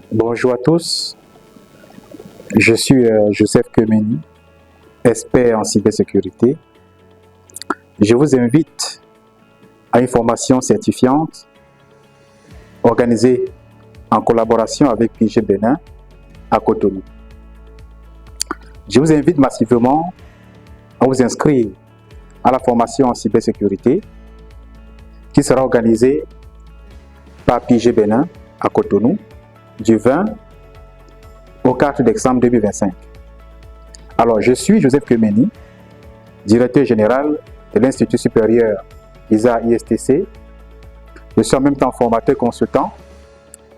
Bonjour à tous, je suis Joseph Kemeni, expert en cybersécurité. Je vous invite à une formation certifiante organisée en collaboration avec PIG Bénin à Cotonou. Je vous invite massivement à vous inscrire à la formation en cybersécurité qui sera organisée par PIG Bénin à Cotonou du 20 au 4 décembre 2025. Alors, je suis Joseph Kemeni, directeur général de l'Institut supérieur ISA-ISTC. Je suis en même temps formateur consultant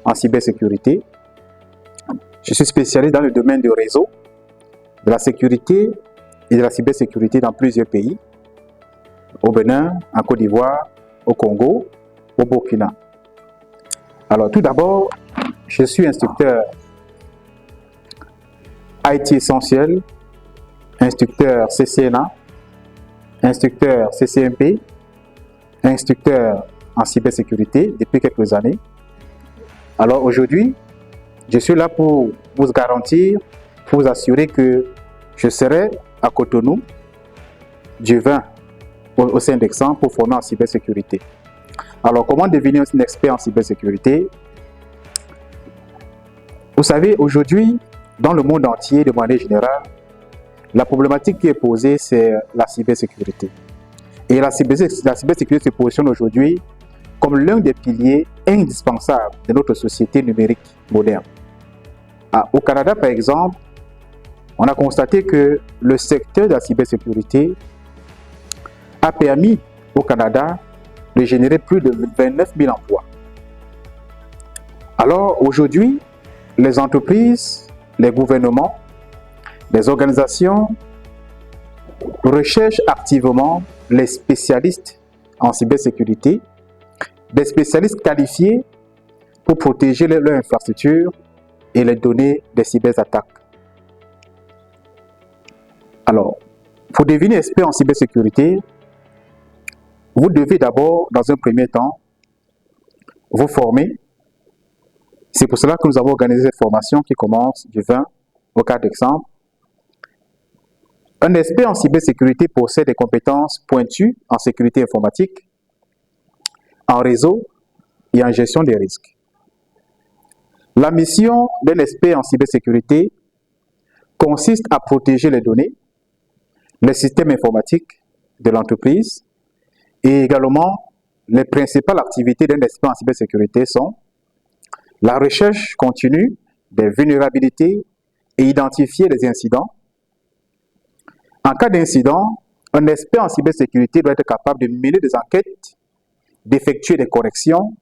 en cybersécurité. Je suis spécialisé dans le domaine du réseau, de la sécurité et de la cybersécurité dans plusieurs pays, au Bénin, en Côte d'Ivoire, au Congo, au Burkina. Alors, tout d'abord, je suis instructeur IT essentiel, instructeur CCNA, instructeur CCMP, instructeur en cybersécurité depuis quelques années. Alors aujourd'hui, je suis là pour vous garantir, pour vous assurer que je serai à Cotonou du 20 au 5 décembre pour former en cybersécurité. Alors, comment devenir un expert en cybersécurité? Vous savez, aujourd'hui, dans le monde entier, de manière générale, la problématique qui est posée, c'est la cybersécurité. Et la cybersécurité se positionne aujourd'hui comme l'un des piliers indispensables de notre société numérique moderne. Au Canada, par exemple, on a constaté que le secteur de la cybersécurité a permis au Canada de générer plus de 29 000 emplois. Alors aujourd'hui, les entreprises, les gouvernements, les organisations recherchent activement les spécialistes en cybersécurité, des spécialistes qualifiés pour protéger leur infrastructure et les données des cyberattaques. Alors, pour devenir expert en cybersécurité, vous devez d'abord, dans un premier temps, vous former. C'est pour cela que nous avons organisé cette formation qui commence du 20 au 4 décembre. Un expert en cybersécurité possède des compétences pointues en sécurité informatique, en réseau et en gestion des risques. La mission d'un expert en cybersécurité consiste à protéger les données, les systèmes informatiques de l'entreprise et également les principales activités d'un expert en cybersécurité sont la recherche continue des vulnérabilités et identifier les incidents. En cas d'incident, un expert en cybersécurité doit être capable de mener des enquêtes, d'effectuer des corrections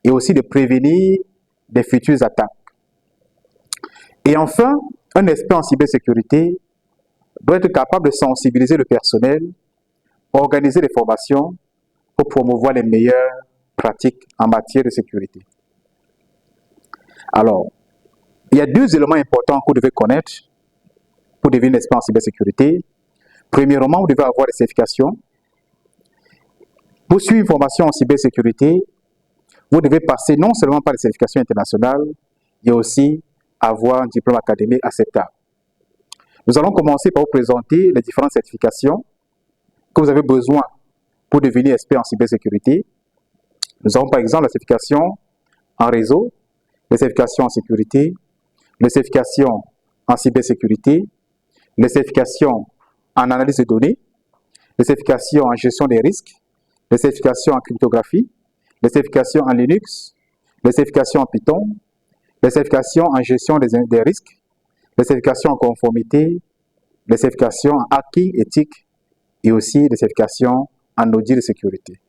et aussi de prévenir des futures attaques. Et enfin, un expert en cybersécurité doit être capable de sensibiliser le personnel, organiser des formations pour promouvoir les meilleures pratiques en matière de sécurité. Alors, il y a deux éléments importants que vous devez connaître pour devenir expert en cybersécurité. Premièrement, vous devez avoir des certifications. Pour suivre une formation en cybersécurité, vous devez passer non seulement par les certifications internationales, mais aussi avoir un diplôme académique acceptable. Nous allons commencer par vous présenter les différentes certifications que vous avez besoin pour devenir expert en cybersécurité. Nous avons par exemple la certification en réseau, les certifications en sécurité, les certifications en cybersécurité, les certifications en analyse de données, les certifications en gestion des risques, les certifications en cryptographie, les certifications en Linux, les certifications en Python, les certifications en gestion des risques, les certifications en conformité, les certifications en hacking éthique et aussi les certifications en audit de sécurité.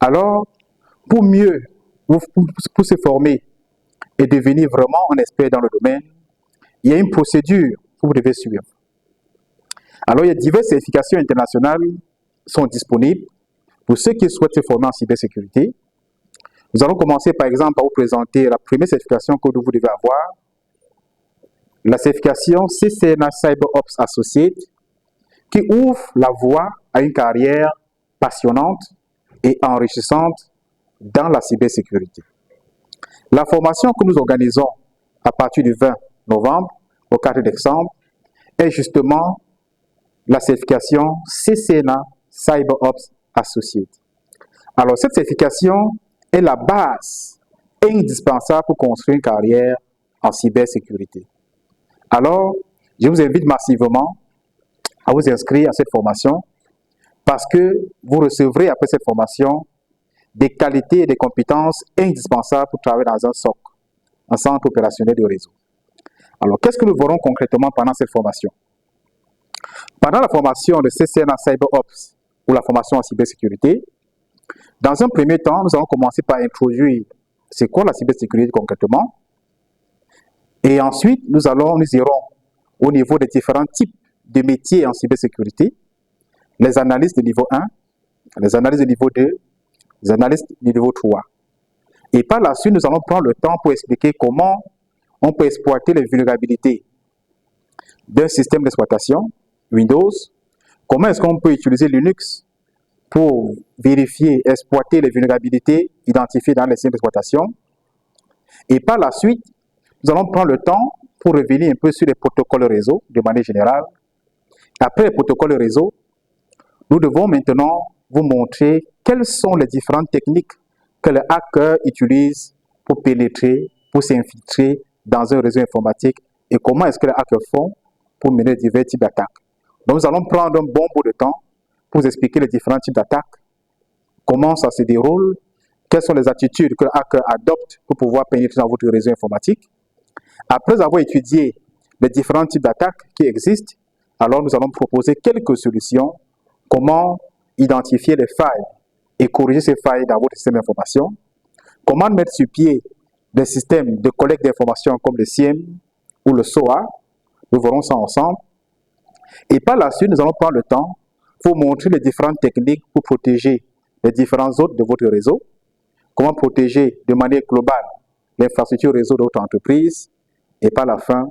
Alors, pour se former et devenir vraiment un expert dans le domaine, il y a une procédure que vous devez suivre. Alors, il y a diverses certifications internationales qui sont disponibles pour ceux qui souhaitent se former en cybersécurité. Nous allons commencer par exemple par vous présenter la première certification que vous devez avoir, la certification CCNA CyberOps Associate, qui ouvre la voie à une carrière passionnante et enrichissante dans la cybersécurité. La formation que nous organisons à partir du 20 novembre au 4 décembre est justement la certification CCNA CyberOps Associate. Alors, cette certification est la base indispensable pour construire une carrière en cybersécurité. Alors, je vous invite massivement à vous inscrire à cette formation parce que vous recevrez après cette formation des qualités et des compétences indispensables pour travailler dans un SOC, un centre opérationnel de réseau. Alors, qu'est-ce que nous verrons concrètement pendant cette formation? Pendant la formation de CCNA CyberOps ou la formation en cybersécurité, dans un premier temps, nous allons commencer par introduire c'est quoi la cybersécurité concrètement. Et ensuite, nous irons au niveau des différents types de métiers en cybersécurité, les analystes de niveau 1, les analystes de niveau 2, les analystes de niveau 3. Et par la suite, nous allons prendre le temps pour expliquer comment on peut exploiter les vulnérabilités d'un système d'exploitation, Windows, comment est-ce qu'on peut utiliser Linux pour vérifier, exploiter les vulnérabilités identifiées dans les systèmes d'exploitation. Et par la suite, nous allons prendre le temps pour revenir un peu sur les protocoles réseau de manière générale. Après les protocoles réseau, nous devons maintenant vous montrer quelles sont les différentes techniques que les hackers utilisent pour pénétrer, pour s'infiltrer dans un réseau informatique et comment est-ce que les hackers font pour mener divers types d'attaques. Donc nous allons prendre un bon bout de temps pour vous expliquer les différents types d'attaques, comment ça se déroule, quelles sont les attitudes que le hacker adopte pour pouvoir pénétrer dans votre réseau informatique. Après avoir étudié les différents types d'attaques qui existent, alors nous allons proposer quelques solutions, comment identifier les failles et corriger ces failles dans votre système d'information, comment mettre sur pied des systèmes de collecte d'informations comme le SIEM ou le SOA, nous verrons ça ensemble. Et par la suite, nous allons prendre le temps pour montrer les différentes techniques pour protéger les différents hôtes de votre réseau, comment protéger de manière globale l'infrastructure réseau de votre entreprise. Et par la fin,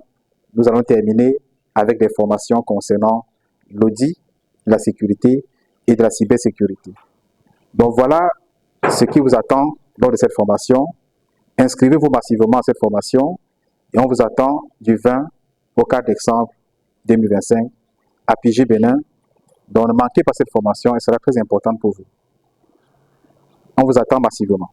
nous allons terminer avec des formations concernant l'audit, la sécurité et de la cybersécurité. Donc voilà ce qui vous attend lors de cette formation. Inscrivez-vous massivement à cette formation et on vous attend du 20 au 4 décembre 2025 à Pigé Bénin. Donc ne manquez pas cette formation, elle sera très importante pour vous. On vous attend massivement.